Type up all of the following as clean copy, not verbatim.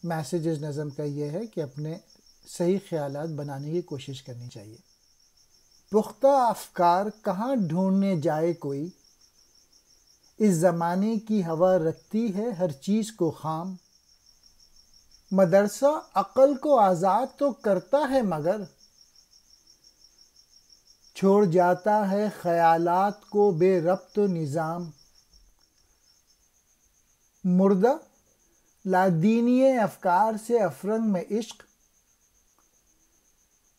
Message اس نظم کا یہ ہے کہ اپنے صحیح خیالات بنانے کی کوشش کرنی چاہیے۔ پختہ افکار کہاں ڈھونڈنے جائے کوئی، اس زمانے کی ہوا رکھتی ہے ہر چیز کو خام۔ مدرسہ عقل کو آزاد تو کرتا ہے مگر چھوڑ جاتا ہے خیالات کو بے ربط و نظام۔ مردہ لادینی افکار سے افرنگ میں عشق،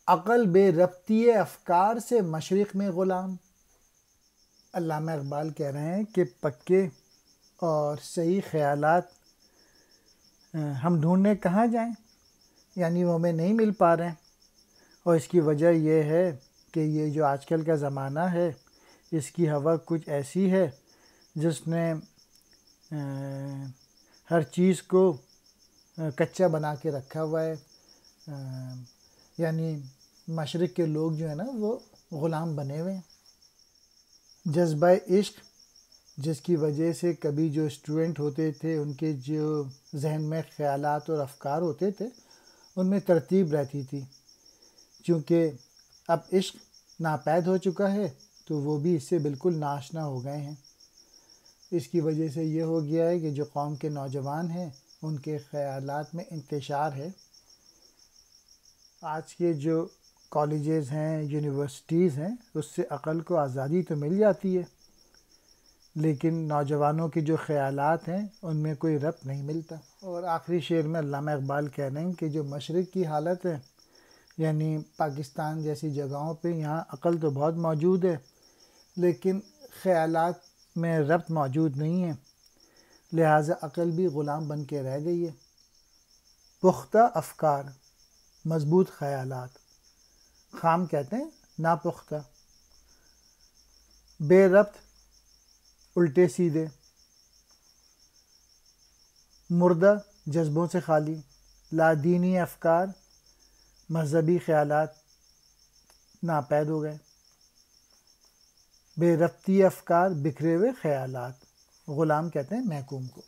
عقل بے ربطی افکار سے مشرق میں غلام۔ علامہ اقبال کہہ رہے ہیں کہ پکے اور صحیح خیالات ہم ڈھونڈنے کہاں جائیں، یعنی وہ ہمیں نہیں مل پا رہے ہیں، اور اس کی وجہ یہ ہے کہ یہ جو آج کل کا زمانہ ہے اس کی ہوا کچھ ایسی ہے جس نے ہر چیز کو کچا بنا کے رکھا ہوا ہے، یعنی مشرق کے لوگ جو ہیں نا وہ غلام بنے ہوئے ہیں۔ جذبہ عشق جس کی وجہ سے کبھی جو اسٹوڈنٹ ہوتے تھے ان کے جو ذہن میں خیالات اور افکار ہوتے تھے ان میں ترتیب رہتی تھی، چونکہ اب عشق ناپید ہو چکا ہے تو وہ بھی اس سے بالکل ناآشنا ہو گئے ہیں۔ اس کی وجہ سے یہ ہو گیا ہے کہ جو قوم کے نوجوان ہیں ان کے خیالات میں انتشار ہے۔ آج کے جو کالجز ہیں، یونیورسٹیز ہیں، اس سے عقل کو آزادی تو مل جاتی ہے لیکن نوجوانوں کے جو خیالات ہیں ان میں کوئی ربط نہیں ملتا۔ اور آخری شعر میں علامہ اقبال کہہ رہے ہیں کہ جو مشرق کی حالت ہے، یعنی پاکستان جیسی جگہوں پہ یہاں عقل تو بہت موجود ہے لیکن خیالات میں ربط موجود نہیں ہے، لہٰذا عقل بھی غلام بن کے رہ گئی ہے۔ پختہ افکار، مضبوط خیالات، خام کہتے ہیں ناپختہ، بے ربط، الٹے سیدھے، مردہ جذبوں سے خالی، لادینی افکار، مذہبی خیالات ناپید ہو گئے، بے ربطی افکار، بکھرے ہوئے خیالات، غلام کہتے ہیں محکوم کو۔